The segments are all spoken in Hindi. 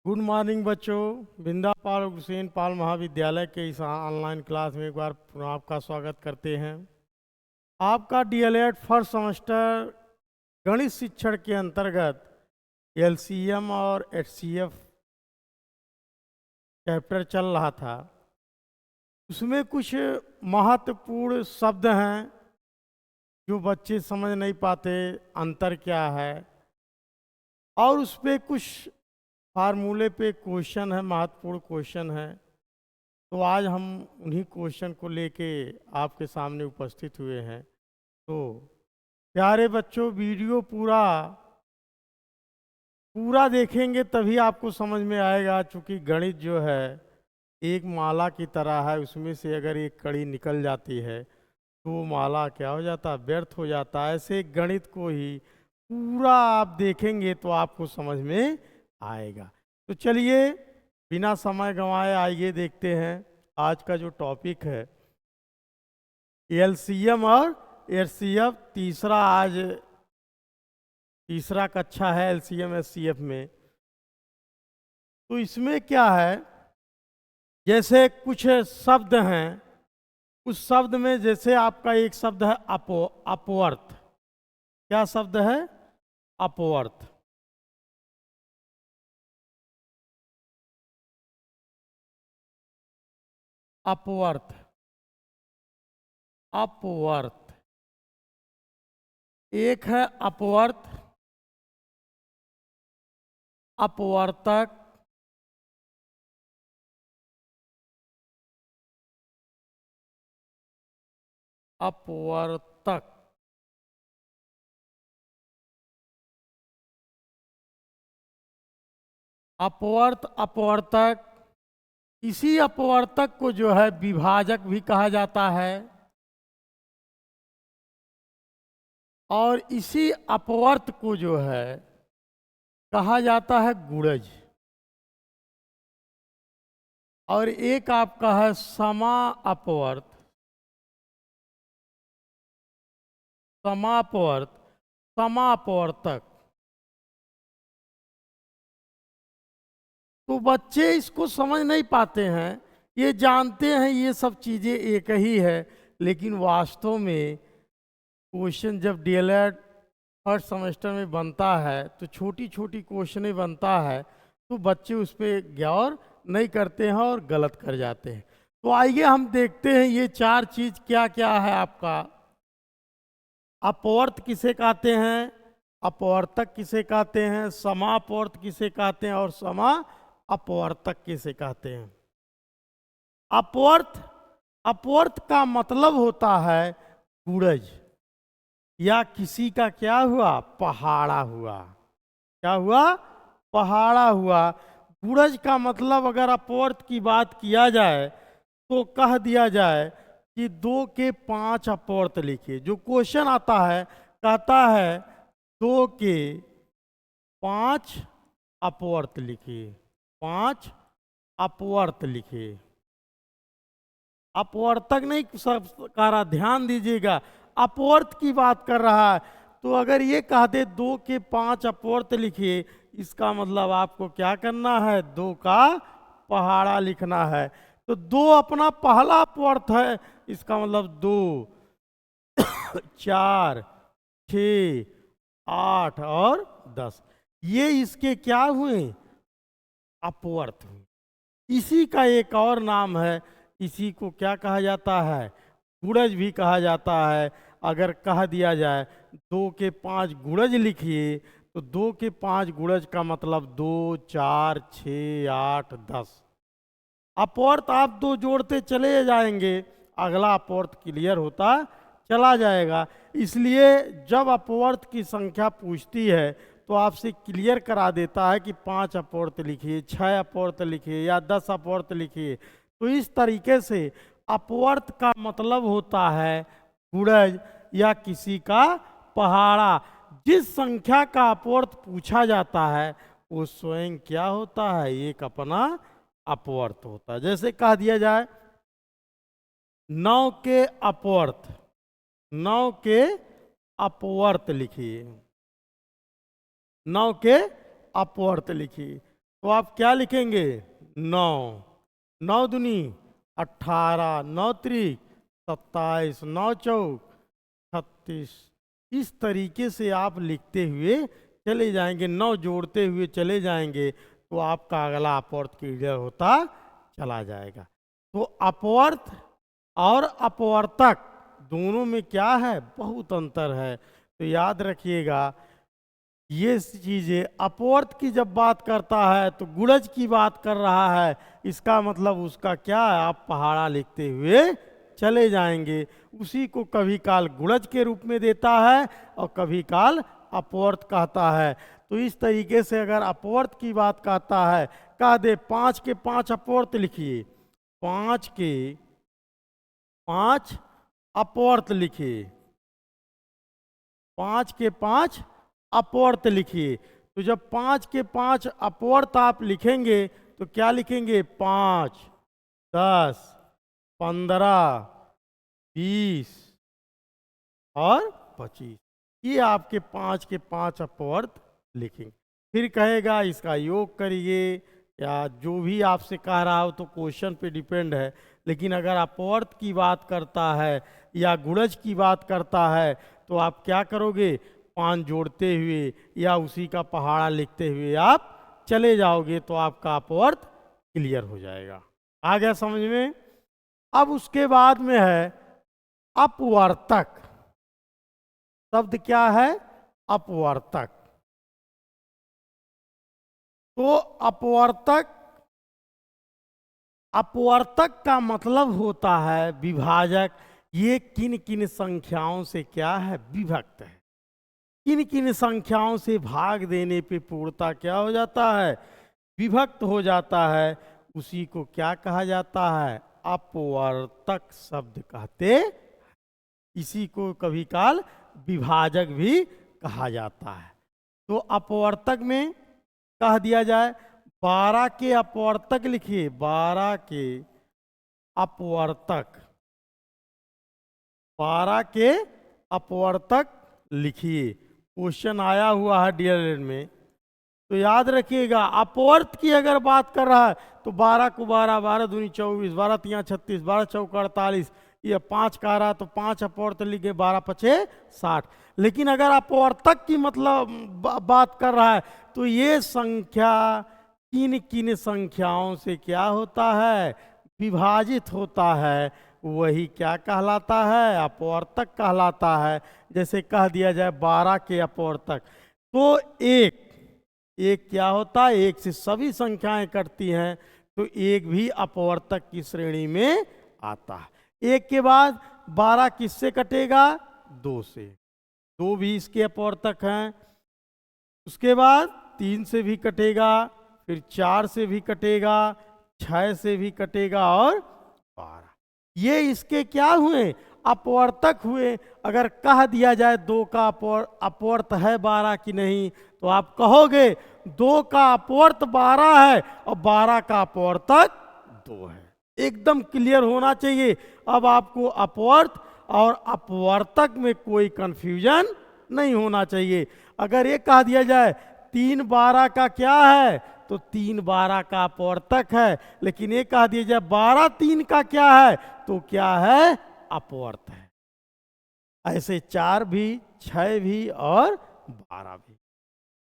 गुड मॉर्निंग बच्चों। बिंदा पाल हुसैन पाल महाविद्यालय के इस ऑनलाइन क्लास में एक बार पुनः आपका स्वागत करते हैं। आपका डीएलएड फर्स्ट सेमेस्टर गणित शिक्षण के अंतर्गत एलसीएम और एचसीएफ चैप्टर चल रहा था। उसमें कुछ महत्वपूर्ण शब्द हैं जो बच्चे समझ नहीं पाते अंतर क्या है, और उस पर कुछ फार्मूले पे क्वेश्चन है, महत्वपूर्ण क्वेश्चन है। तो आज हम उन्हीं क्वेश्चन को लेके आपके सामने उपस्थित हुए हैं। तो प्यारे बच्चों, वीडियो पूरा देखेंगे तभी आपको समझ में आएगा। चूँकि गणित जो है एक माला की तरह है, उसमें से अगर एक कड़ी निकल जाती है तो वो माला क्या हो जाता है, व्यर्थ हो जाता है। ऐसे गणित को ही पूरा आप देखेंगे तो आपको समझ में आएगा। तो चलिए बिना समय गंवाए आइए देखते हैं आज का जो टॉपिक है एलसीएम और एचसीएफ। तीसरा कक्षा है एलसीएम एचसीएफ में। तो इसमें क्या है, जैसे कुछ शब्द हैं, उस शब्द में जैसे आपका एक शब्द है अपवर्थ। क्या शब्द है? अपवर्थ। अपवर्थ अपवर्थ एक है अपवर्थ, अपवर्तक, अपवर्तक। अपवर्त, अपवर्तक। इसी अपवर्तक को जो है विभाजक भी कहा जाता है, और इसी अपवर्त को जो है कहा जाता है गुणज। और एक आपका है समा अपवर्त, समापवर्त, समापवर्तक। तो बच्चे इसको समझ नहीं पाते हैं, ये जानते हैं ये सब चीज़ें एक ही है, लेकिन वास्तव में क्वेश्चन जब डीएलएड फर्स्ट सेमेस्टर में बनता है तो छोटी छोटी क्वेश्चन बनता है, तो बच्चे उस पर गौर नहीं करते हैं और गलत कर जाते हैं। तो आइए हम देखते हैं ये चार चीज क्या क्या है आपका। अपवर्त किसे कहते हैं, अपवर्तक किसे कहते हैं, समापवर्त किसे कहते हैं, और समा अपवर्तक किसे कहते हैं। अपवर्त, अपवर्त का मतलब होता है गुणज, या किसी का क्या हुआ, पहाड़ा हुआ। क्या हुआ? पहाड़ा हुआ। गुणज का मतलब अगर अपवर्त की बात किया जाए तो कह दिया जाए कि 2 के 5 अपवर्त लिखिए। जो क्वेश्चन आता है कहता है 2 के 5 अपवर्त लिखिए, 5 अपवर्त लिखिए। अपवर्तक नहीं कह रहा, ध्यान दीजिएगा, अपवर्त की बात कर रहा है। तो अगर ये कह दे 2 के 5 अपवर्त लिखिए, इसका मतलब आपको क्या करना है, 2 का पहाड़ा लिखना है। तो 2 अपना पहला अपवर्त है, इसका मतलब 2 4 6 8 और 10, ये इसके क्या हुए, अपवर्त हुए। इसी का एक और नाम है, इसी को क्या कहा जाता है, गुणज भी कहा जाता है। अगर कह दिया जाए 2 के 5 गुणज लिखिए, तो 2 के 5 गुणज का मतलब 2 4 6 8 10। अपवर्त आप 2 जोड़ते चले जाएंगे, अगला अपवर्त क्लियर होता चला जाएगा। इसलिए जब अपवर्त की संख्या पूछती है तो आपसे क्लियर करा देता है कि 5 अपवर्त लिखिए, 6 अपवर्त लिखिए, या 10 अपवर्त लिखिए। तो इस तरीके से अपवर्त का मतलब होता है गुणज या किसी का पहाड़ा। जिस संख्या का अपवर्त पूछा जाता है वो स्वयं क्या होता है, एक अपना अपवर्त होता है। जैसे कह दिया जाए 9 के अपवर्त, 9 के अपवर्त लिखिए, 9 के अपवर्त लिखिए। तो आप क्या लिखेंगे? 9, 9 दूनी 18, 9 त्रिक 27, 9 चौक 36। इस तरीके से आप लिखते हुए चले जाएंगे, 9 जोड़ते हुए चले जाएंगे, तो आपका अगला अपवर्त क्लियर होता चला जाएगा। तो अपवर्त और अपवर्तक दोनों में क्या है? बहुत अंतर है। तो याद रखिएगा ये चीज़ें। अपवर्त की जब बात करता है तो गुणज की बात कर रहा है, इसका मतलब उसका क्या है? आप पहाड़ा लिखते हुए चले जाएंगे। उसी को कभी काल गुणज के रूप में देता है और कभी काल अपवर्त कहता है। तो इस तरीके से अगर अपवर्त की बात कहता है, कह दे 5 के 5 अपवर्त लिखिए, 5 के 5 अपवर्त लिखिए, 5 के 5 अपवर्त लिखिए। तो जब 5 के 5 अपवर्त आप लिखेंगे तो क्या लिखेंगे? 5, 10, 15, 20 और 25। ये आपके 5 के 5 अपवर्त लिखेंगे। फिर कहेगा इसका योग करिए, या जो भी आपसे कह रहा हो, तो क्वेश्चन पे डिपेंड है। लेकिन अगर अपवर्त की बात करता है या गुणज की बात करता है तो आप क्या करोगे? 5 जोड़ते हुए या उसी का पहाड़ा लिखते हुए आप चले जाओगे, तो आपका अपवर्त क्लियर हो जाएगा। आ गया समझ में? अब उसके बाद में है अपवर्तक। शब्द क्या है? अपवर्तक। तो अपवर्तक, अपवर्तक का मतलब होता है विभाजक। ये किन किन संख्याओं से क्या है? विभक्त है। किन किन संख्याओं से भाग देने पे पूर्णता क्या हो जाता है? विभक्त हो जाता है। उसी को क्या कहा जाता है? अपवर्तक शब्द कहते। इसी को कभी काल विभाजक भी कहा जाता है। तो अपवर्तक में कह दिया जाए 12 के अपवर्तक लिखिए, 12 के अपवर्तक, 12 के अपवर्तक लिखिए। क्वेश्चन आया हुआ है डीएलएड में, तो याद रखिएगा अपवर्त की अगर बात कर रहा है तो 12 को 12, 12 दूनी 24, 12 तिया 36, 12 चौक 48, ये 5 कह रहा तो 5 अपवर्त लिखे, 12 पचे 60। लेकिन अगर अपवर्तक की मतलब बात कर रहा है तो ये संख्या किन किन संख्याओं से क्या होता है? विभाजित होता है। वही क्या कहलाता है? अपवर्तक कहलाता है। जैसे कह दिया जाए 12 के अपवर्तक, तो एक क्या होता है? एक से सभी संख्याएं कटती हैं, तो एक भी अपवर्तक की श्रेणी में आता है। एक के बाद 12 किससे कटेगा? 2 से, 2 भी इसके अपवर्तक हैं। उसके बाद 3 से भी कटेगा, फिर 4 से भी कटेगा, 6 से भी कटेगा और 12। ये इसके क्या हुए? अपवर्तक हुए। अगर कह दिया जाए 2 का अपवर्त है 12 की नहीं, तो आप कहोगे 2 का अपवर्त 12 है और 12 का अपवर्तक 2 है। एकदम क्लियर होना चाहिए। अब आपको अपवर्त और अपवर्तक में कोई कंफ्यूजन नहीं होना चाहिए। अगर ये कह दिया जाए 3 12 का क्या है, तो 3 12 का अपवर्तक है। लेकिन ये कह दिया जाए 12 3 का क्या है, तो क्या है? अपवर्त है। ऐसे 4 भी, 6 भी और 12 भी।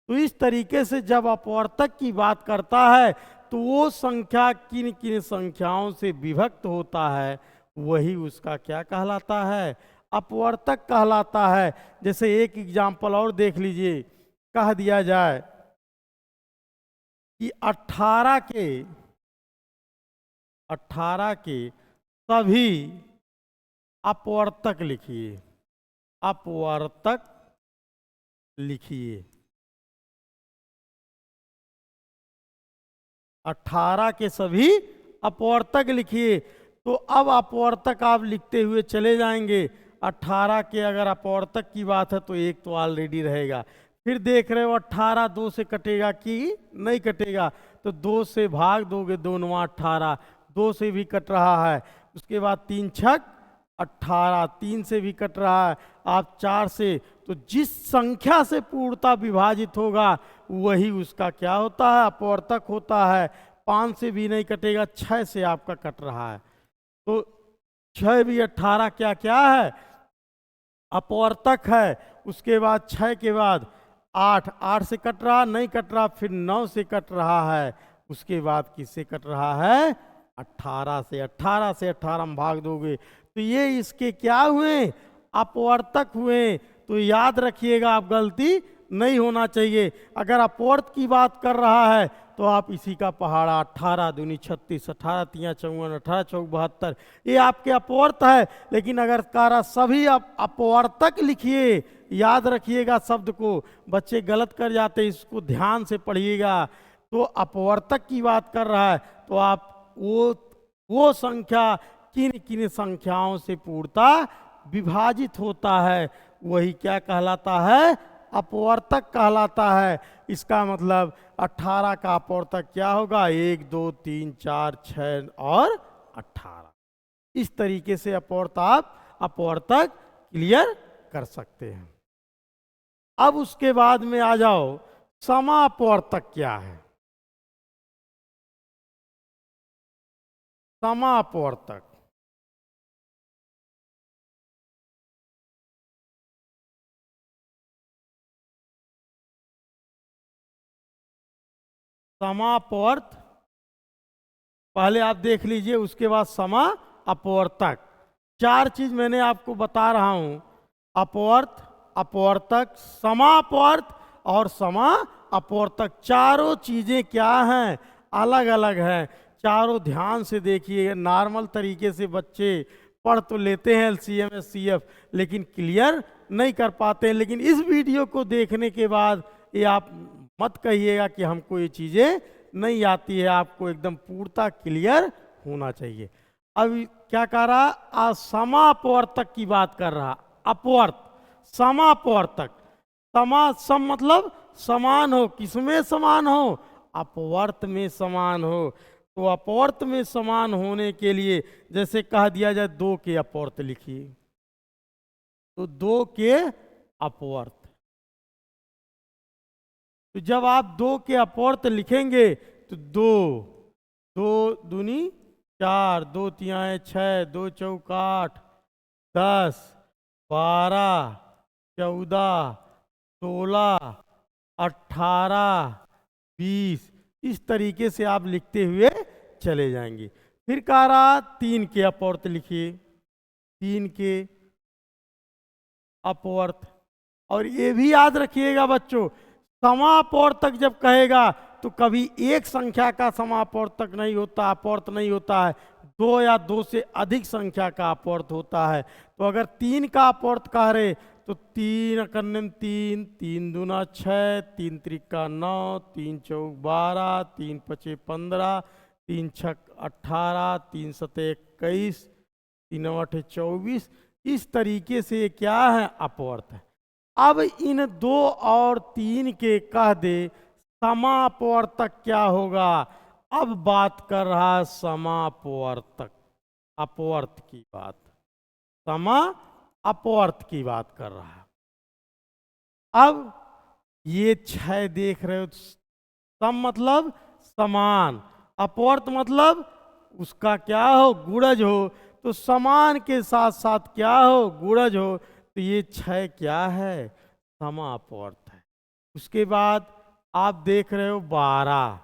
तो इस तरीके से जब अपवर्तक की बात करता है तो वो संख्या किन किन संख्याओं से विभक्त होता है, वही उसका क्या कहलाता है? अपवर्तक कहलाता है। जैसे एक एग्जाम्पल और देख लीजिए, कह दिया जाए कि 18 के सभी अपवर्तक लिखिए, अपवर्तक लिखिए। 18 के सभी अपवर्तक लिखिए। तो अब अपवर्तक आप लिखते हुए चले जाएंगे। 18 के अगर अपवर्तक की बात है तो एक तो ऑलरेडी रहेगा। फिर देख रहे हो 18 2 से कटेगा कि नहीं कटेगा, तो 2 से भाग दोगे, 2 9 18, 2 से भी कट रहा है। उसके बाद 3 छक 18, 3 से भी कट रहा है। आप 4 से, तो जिस संख्या से पूर्णता विभाजित होगा वही उसका क्या होता है, अपवर्तक होता है। 5 से भी नहीं कटेगा, 6 से आपका कट रहा है, तो 6 भी 18 क्या क्या है, अपवर्तक है। उसके बाद 6 के बाद 8, 8 से कट रहा, नहीं कट रहा, फिर 9 से कट रहा है, उसके बाद किससे कट रहा है, 18 से। 18 से 18 में भाग दोगे तो ये इसके क्या हुए, अपवर्तक हुए। तो याद रखिएगा, आप गलती नहीं होना चाहिए। अगर अपवर्त की बात कर रहा है तो आप इसी का पहाड़ा 18 दूनी 36, 18 तिया 54, 18 चौक 72, ये आपके अपवर्त है। लेकिन अगर कारा सभी अपवर्तक लिखिए, याद रखिएगा शब्द को, बच्चे गलत कर जाते, इसको ध्यान से पढ़िएगा। तो अपवर्तक की बात कर रहा है तो आप वो संख्या किन किन संख्याओं से पूर्णतः विभाजित होता है, वही क्या कहलाता है, अपवर्तक कहलाता है। इसका मतलब 18 का अपवर्तक क्या होगा, 1 2 3 4 6 और 18। इस तरीके से आप अपवर्तक क्लियर कर सकते हैं। अब उसके बाद में आ जाओ, समापवर्तक क्या है। समापवर्तक, समापवर्त पहले आप देख लीजिए, उसके बाद समा अपवर्तक। 4 चीज मैंने आपको बता रहा हूं, अपवर्त, अपवर्तक, समापवर्त और समा अपवर्तक। चारों चीजें क्या हैं, अलग अलग हैं। चारों ध्यान से देखिए। नॉर्मल तरीके से बच्चे पढ़ तो लेते हैं LCM SCF, लेकिन क्लियर नहीं कर पाते हैं। लेकिन इस वीडियो को देखने के बाद ये आप मत कहिएगा कि हमको ये चीज़ें नहीं आती है, आपको एकदम पूर्णता क्लियर होना चाहिए। अब क्या कर रहा, समापवर्तक की बात कर रहा, अपवर्त, समापवर्तक। सम मतलब समान हो, किसमें समान हो, अपवर्त में समान हो। तो अपवर्त में समान होने के लिए जैसे कह दिया जाए 2 के अपवर्त लिखिए, तो 2 के अपवर्त। तो जब आप 2 के अपवर्त लिखेंगे तो 2 2 दूनी 4, 2 तिहाई 6, 2 चौक 8, 10, 12, 14, 16, 18, 20, इस तरीके से आप लिखते हुए चले जाएंगे। फिर कह रहा 3 के अपवर्त लिखिए, 3 के अपवर्त। और ये भी याद रखिएगा बच्चों, समापवर्तक जब कहेगा तो कभी एक संख्या का समापवर्तक नहीं होता, अपवर्त नहीं होता है, 2 या 2 से अधिक संख्या का अपवर्त होता है। तो अगर 3 का अपवर्त कह रहे तो 3 कन्नम 3, 3 दूना 6, 3 त्रिका 9, 3 चौक 12, 3 पचे 15, 3 छक 18, 3 सते 21, 3 आठ 24। इस तरीके से ये क्या है, अपवर्त है। अब इन 2 और 3 के कह दे समापवर्तक क्या होगा। अब बात कर रहा है समापवर्तक, अपवर्त की बात, समा अपवर्त की बात कर रहा है। अब ये 6 देख रहे हो, सम मतलब समान, अपवर्त मतलब उसका क्या हो, गुणज हो। तो समान के साथ साथ क्या हो, गुणज हो। तो ये 6 क्या है, समापवर्त है। उसके बाद आप देख रहे हो 12,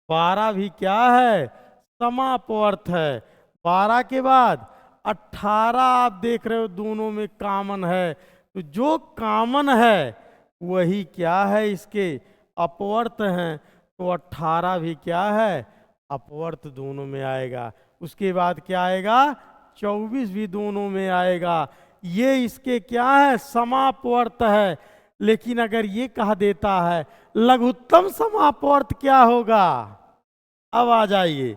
12 भी क्या है, समापवर्त है। 12 के बाद 18 आप देख रहे हो, दोनों में कॉमन है। तो जो कॉमन है वही क्या है, इसके अपवर्त हैं। तो 18 भी क्या है, अपवर्त दोनों में आएगा। उसके बाद क्या आएगा, 24 भी दोनों में आएगा। ये इसके क्या है, समापवर्त है। लेकिन अगर ये कह देता है लघुत्तम समापवर्त क्या होगा, अब आ जाइए,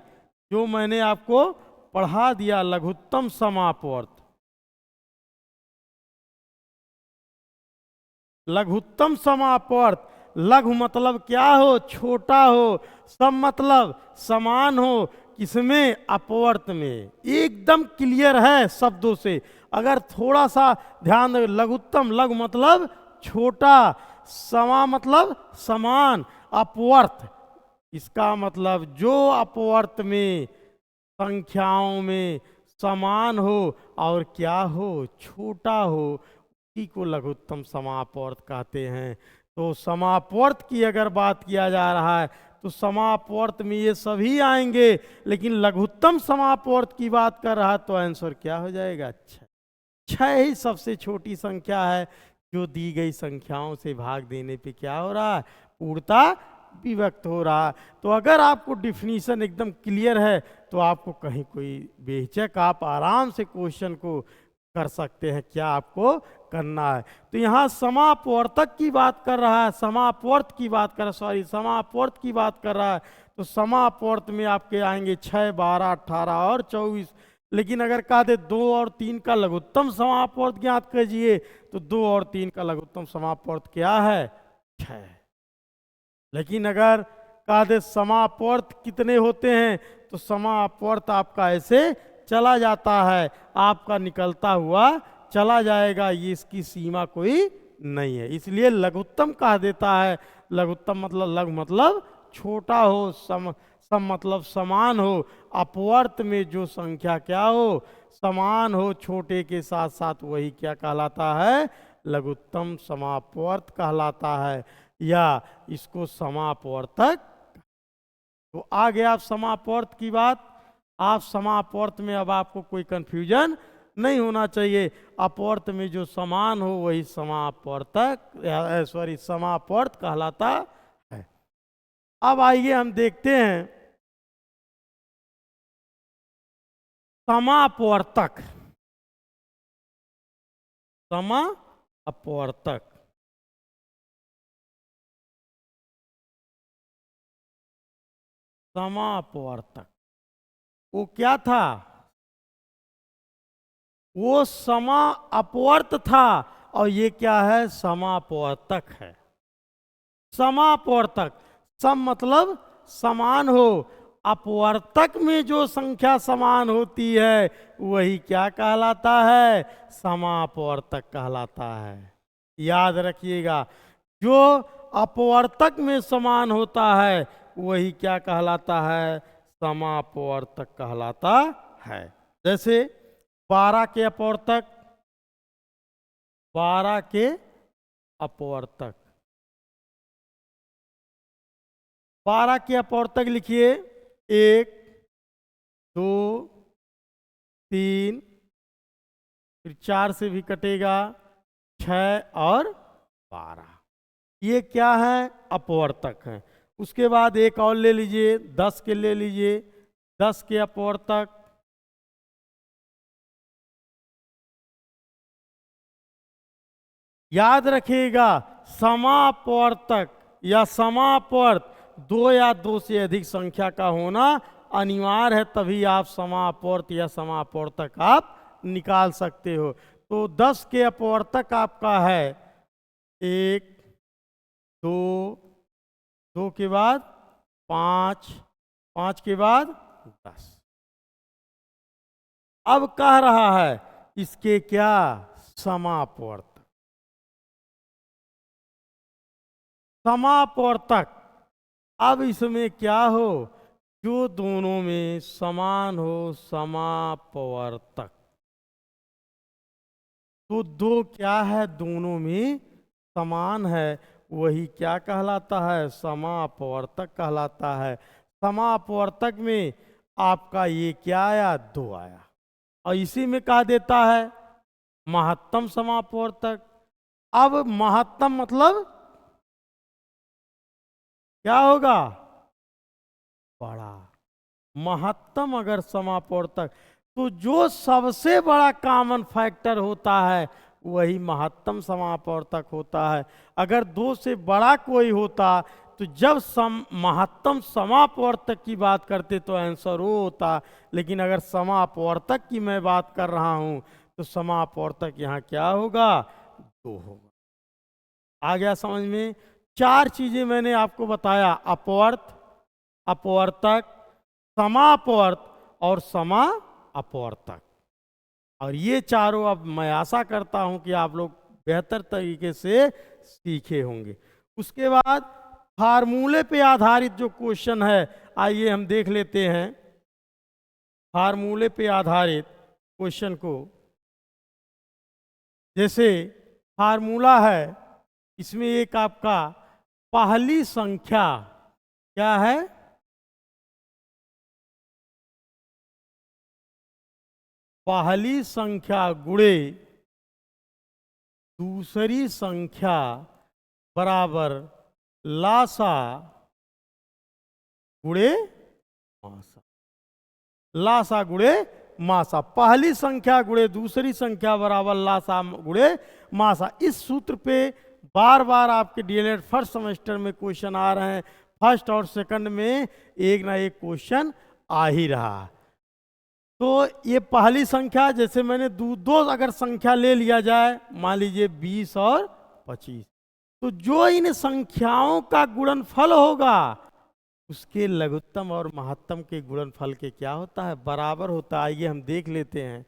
जो मैंने आपको पढ़ा दिया, लघुत्तम समापवर्त। लघुत्तम समापवर्त, लघु मतलब क्या हो, छोटा हो, सम मतलब समान हो, किसमें, अपवर्त में। एकदम क्लियर है शब्दों से। अगर थोड़ा सा ध्यान दे, लघुत्तम, लघु मतलब छोटा, समा मतलब समान, अपवर्त, इसका मतलब जो अपवर्त में संख्याओं में समान हो और क्या हो, छोटा हो, उसी को लघुत्तम समापवर्त कहते हैं। तो समापवर्त की अगर बात किया जा रहा है तो समापवर्त में ये सभी आएंगे, लेकिन लघुत्तम समापवर्त की बात कर रहा है तो आंसर क्या हो जाएगा, 6। 6 ही सबसे छोटी संख्या है जो दी गई संख्याओं से भाग देने पे क्या हो रहा है, पूर्णता विभक्त हो रहा है। तो अगर आपको डिफिनीशन एकदम क्लियर है तो आपको कहीं कोई बेहिचक आप आराम से क्वेश्चन को कर सकते हैं, क्या आपको करना है। तो यहाँ समापवर्तक की बात कर रहा है, समापवर्त की बात कर समापवर्त की बात कर रहा है। तो समापवर्त में आपके आएंगे 6, 12, 18 और 24। लेकिन अगर कहा दे 2 और 3 का लघुत्तम समापवर्त ज्ञात कीजिए, तो 2 और 3 का लघुत्तम समापवर्त क्या है, 6। लेकिन अगर कहा दे समापवर्त कितने होते हैं, तो समापवर्त आपका ऐसे चला जाता है, आपका निकलता हुआ चला जाएगा, ये इसकी सीमा कोई नहीं है, इसलिए लघुत्तम कह देता है। लघुत्तम मतलब लघु मतलब छोटा हो, सम मतलब समान हो, अपवर्त में जो संख्या क्या हो, समान हो छोटे के साथ साथ, वही क्या कहलाता है, लघुत्तम समापवर्त कहलाता है, या इसको समापवर्तक। तो आ गया आप समापवर्त की बात। आप समापवर्त में अब आपको कोई कंफ्यूजन नहीं होना चाहिए, अपवर्त में जो समान हो वही समापवर्तक समापवर्त कहलाता है। अब आइए हम देखते हैं समापवर्तक। समापवर्तक, समापवर्तक वो क्या था, वो समा अपवर्त था, और ये क्या है, समापवर्तक है। समापवर्तक, सम मतलब समान हो, अपवर्तक में जो संख्या समान होती है वही क्या कहलाता है, समापवर्तक कहलाता है। याद रखिएगा, जो अपवर्तक में समान होता है वही क्या कहलाता है, समापवर्तक कहलाता है। जैसे 12 के अपवर्तक, 12 के अपवर्तक, 12 के अपवर्तक लिखिए, 1, 2, 3, फिर 4 से भी कटेगा, 6 और 12, ये क्या है, अपवर्तक है। उसके बाद एक और ले लीजिए, 10 के ले लीजिए, 10 के अपवर्तक, याद रखिएगा समापवर्तक या समापवर्त 2 या 2 से अधिक संख्या का होना अनिवार्य है, तभी आप समापवर्त या समापवर्तक आप निकाल सकते हो। तो 10 के अपवर्तक आपका है 1, 2, 2 के बाद 5, 5 के बाद 10। अब कह रहा है इसके क्या, समापवर्तक। समापवर्तक, अब इसमें क्या हो, जो दोनों में समान हो, समापवर्तक। तो 2 क्या है, दोनों में समान है, वही क्या कहलाता है, समापवर्तक कहलाता है। समापवर्तक में आपका ये क्या आया, 2 आया, और इसी में कहा देता है महत्तम समापवर्तक। अब महत्तम मतलब क्या होगा, बड़ा। महत्तम अगर समापवर्तक, तो जो सबसे बड़ा कॉमन फैक्टर होता है वही महत्तम समापवर्तक होता है। अगर 2 से बड़ा कोई होता तो जब महत्तम समापवर्तक की बात करते तो आंसर वो होता, लेकिन अगर समापवर्तक की मैं बात कर रहा हूं तो समापवर्तक यहाँ क्या होगा, 2 होगा। आ गया समझ में। 4 चीजें मैंने आपको बताया, अपवर्त, अपवर्तक, समापवर्त और समा अपवर्तक, और ये चारों अब मैं आशा करता हूं कि आप लोग बेहतर तरीके से सीखे होंगे। उसके बाद फार्मूले पे आधारित जो क्वेश्चन है, आइए हम देख लेते हैं फार्मूले पे आधारित क्वेश्चन को। जैसे फार्मूला है, इसमें एक आपका पहली संख्या क्या है, पहली संख्या गुणे दूसरी संख्या बराबर लासा गुणे मासा। लासा गुणे मासा, पहली संख्या गुणे दूसरी संख्या बराबर लासा गुणे मासा। इस सूत्र पे बार बार आपके डीएलएड फर्स्ट सेमेस्टर में क्वेश्चन आ रहे हैं, फर्स्ट और सेकंड में एक ना एक क्वेश्चन आ ही रहा। तो ये पहली संख्या, जैसे मैंने दो अगर संख्या ले लिया जाए, मान लीजिए 20 और 25, तो जो इन संख्याओं का गुणनफल होगा उसके लघुत्तम और महत्तम के गुणनफल के क्या होता है, बराबर होता है। आइए हम देख लेते हैं।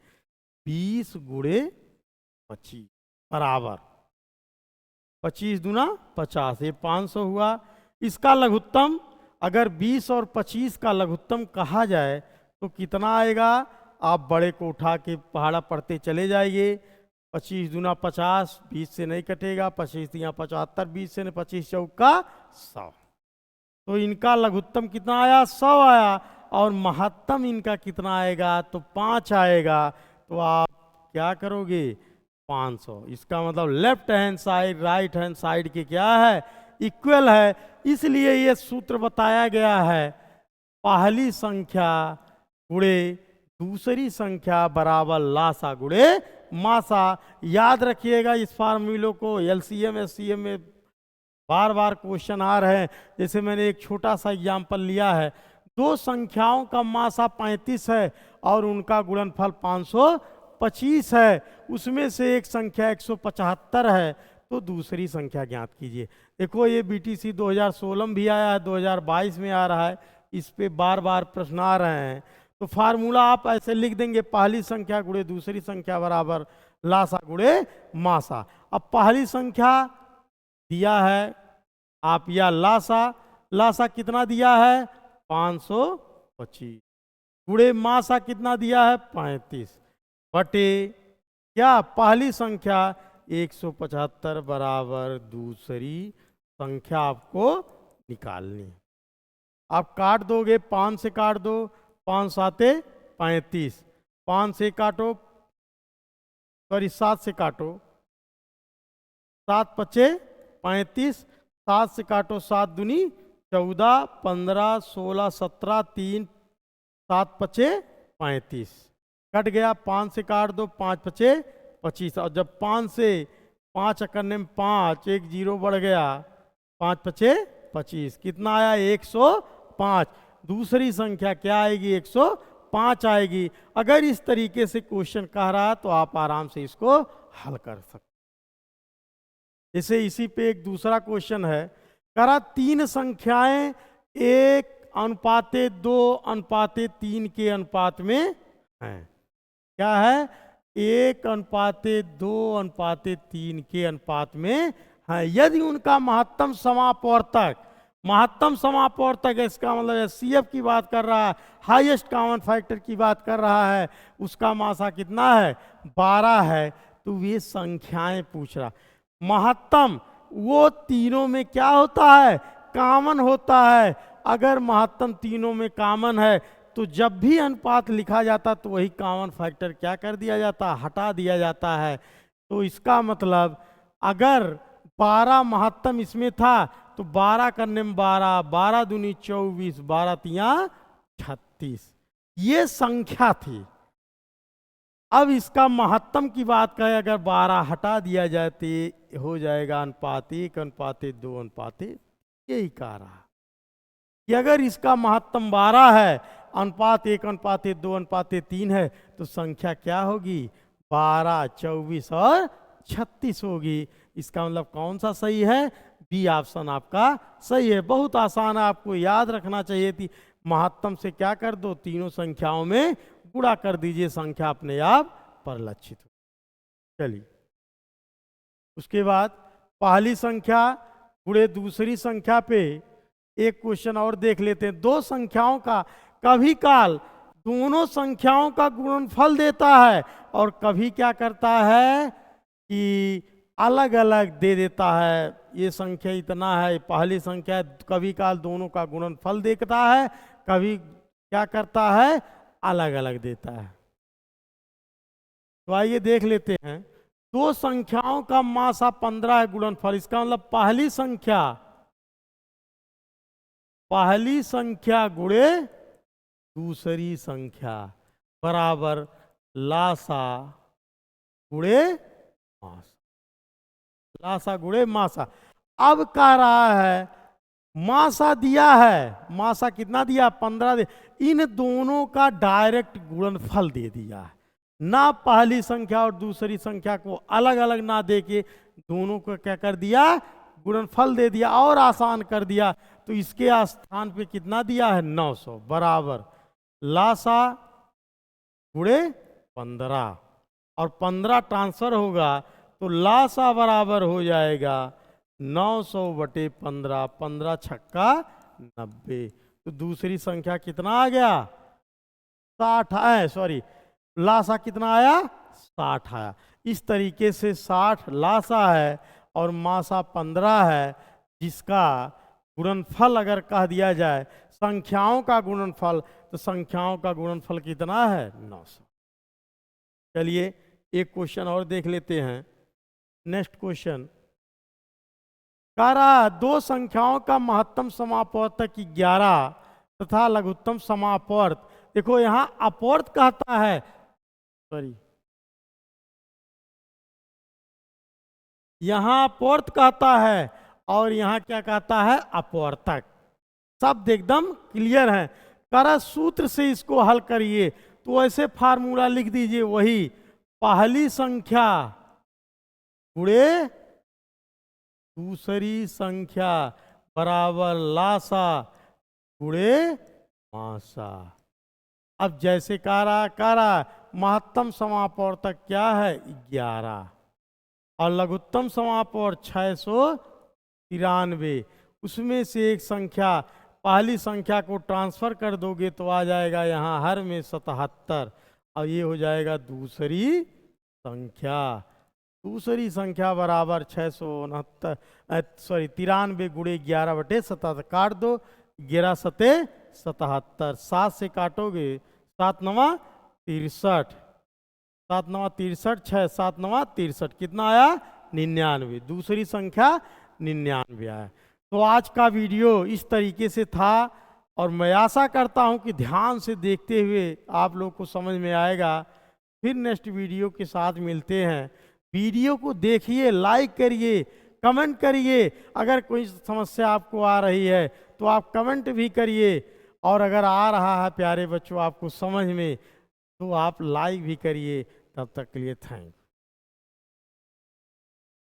20 गुणे 25 बराबर 25 दूना 50, ये 500 हुआ। इसका लघुत्तम, अगर 20 और 25 का लघुत्तम कहा जाए तो कितना आएगा, आप बड़े को उठा के पहाड़ा पढ़ते चले जाइए। 25 दूना 50, 20 से नहीं कटेगा, 25 या 75, 20 से नहीं, 25 चौका 100। तो इनका लघुत्तम कितना आया, 100 आया, और महत्तम इनका कितना आएगा, तो 5 आएगा। तो आप क्या करोगे, 500। इसका मतलब left hand side right hand side के क्या है, इक्वल है। इसलिए ये सूत्र बताया गया है, पहली संख्या गुणे दूसरी संख्या बराबर लासा गुणे मासा। याद रखिएगा इस फार्मूलों को, एलसीएम एससीएम में बार बार क्वेश्चन आ रहे हैं। जैसे मैंने एक छोटा सा एग्जाम्पल लिया है, दो संख्याओं का मासा 35 है और उनका गुणनफल 525 है, उसमें से एक संख्या 175 है, तो दूसरी संख्या ज्ञात कीजिए। देखो ये बीटीसी 2016 में भी आया है, 2022 में आ रहा है, इस पे बार बार प्रश्न आ रहे हैं। तो फार्मूला आप ऐसे लिख देंगे, पहली संख्या गुणे दूसरी संख्या बराबर लासा गुणे मासा। अब पहली संख्या दिया है आप, या लासा कितना दिया है, 525, गुणे मासा कितना दिया है, 35, बटे क्या, पहली संख्या 175 बराबर दूसरी संख्या आपको निकालनी है। आप काट दोगे, 5 से काट दो, 5 साते 35, 5 से काटो, सॉरी 7 से काटो, 7 पचे 35, 7 से काटो, 7 दूनी 14, 15, 16, 17, 3, 7 पचे 35, कट गया। 5 से काट दो, 5 पचे 25, और जब 5 से 5 करने में 5, एक जीरो बढ़ गया, 5 पचे 25, कितना आया, 105। दूसरी संख्या क्या आएगी, 105 आएगी। अगर इस तरीके से क्वेश्चन कह रहा है तो आप आराम से इसको हल कर सकते। जैसे इसी पे एक दूसरा क्वेश्चन है, कह रहा 3 संख्याएं 1:2:3 के अनुपात में हैं। क्या है, 1:2:3 के अनुपात में है। यदि उनका महत्तम समापवर्तक, इसका मतलब एचसीएफ की बात कर रहा है, हाईएस्ट कॉमन फैक्टर की बात कर रहा है, उसका मासा कितना है, 12 है। तो ये संख्याएं पूछ रहा। महत्तम वो तीनों में क्या होता है, कॉमन होता है। अगर महत्तम तीनों में कॉमन है तो जब भी अनुपात लिखा जाता तो वही कॉमन फैक्टर क्या कर दिया जाता, हटा दिया जाता है। तो इसका मतलब अगर 12 महत्तम इसमें था तो 12 करने में 12, 12 दूनी 24, 12 तिया 36, ये संख्या थी। अब इसका महत्तम की बात करें, अगर 12 हटा दिया जाए तो हो जाएगा अनुपात 1:2:1। यही कह रहा कि अगर इसका महत्तम 12 है, अनुपात 1:2:3 है, तो संख्या क्या होगी, 12, 24 और 36 होगी। इसका मतलब कौन सा सही है, बी ऑप्शन आपका सही है। बहुत आसान है, आपको याद रखना चाहिए थी। महत्तम से क्या कर दो, तीनों संख्याओं में गुणा कर दीजिए, संख्या अपने आप परिलक्षित हो। चलिए उसके बाद पहली संख्या गुणे दूसरी संख्या पे एक क्वेश्चन और देख लेते हैं। दो संख्याओं का कभी काल दोनों संख्याओं का गुणनफल देता है और कभी क्या करता है कि अलग अलग दे देता है। ये संख्या इतना है, पहली संख्या है, कभी काल दोनों का गुणनफल देखता है, कभी क्या करता है अलग अलग देता है। तो आइए देख लेते हैं। दो संख्याओं का मासा 15 है गुणनफल, इसका मतलब पहली संख्या गुणे दूसरी संख्या बराबर लासा गुणे मासा, लासा गुणे मासा। अब कह रहा है मासा दिया है, मासा कितना दिया 15 दे, इन दोनों का डायरेक्ट गुणनफल दे दिया है, ना पहली संख्या और दूसरी संख्या को अलग अलग ना देके दोनों को क्या कर दिया गुणनफल दे दिया और आसान कर दिया। तो इसके स्थान पे कितना दिया है 900 बराबर लासा गुणे 15 और 15 ट्रांसफर होगा तो लासा बराबर हो जाएगा 900/15, 15 छक्का 90। तो दूसरी संख्या कितना आ गया 60 है, सॉरी लासा कितना आया 60 आया। इस तरीके से 60 लासा है और मासा 15 है, जिसका गुणनफल अगर कह दिया जाए संख्याओं का गुणनफल, तो संख्याओं का गुणनफल कितना है 900। चलिए एक क्वेश्चन और देख लेते हैं। नेक्स्ट क्वेश्चन कह रहा दो संख्याओं का महत्तम समापवर्तक 11 तथा लघुत्तम समापवर्त, देखो यहां अपवर्त कहता है, सॉरी यहां अपवर्त कहता है और यहां क्या कहता है अपवर्तक। शब्द एकदम क्लियर है। करा सूत्र से इसको हल करिए, तो ऐसे फार्मूला लिख दीजिए, वही पहली संख्या गुणे दूसरी संख्या बराबर लासा गुणे मासा। अब जैसे कारा महत्तम समापवर्तक क्या है 11 और लघुत्तम समापवर्तक 693, उसमें से एक संख्या पहली संख्या को ट्रांसफर कर दोगे तो आ जाएगा यहाँ हर में 77 और ये हो जाएगा दूसरी संख्या बराबर 93 गुणे 11/77 काट दो, 11 सते 77, 7 से काटोगे 7 9 63, 7 9 63, 6 7 9 63, कितना आया 99, दूसरी संख्या 99 आया। तो आज का वीडियो इस तरीके से था और मैं आशा करता हूं कि ध्यान से देखते हुए आप लोग को समझ में आएगा। फिर नेक्स्ट वीडियो के साथ मिलते हैं। वीडियो को देखिए, लाइक करिए, कमेंट करिए। अगर कोई समस्या आपको आ रही है तो आप कमेंट भी करिए, और अगर आ रहा है प्यारे बच्चों आपको समझ में तो आप लाइक भी करिए। तब तक के लिए थैंक यू।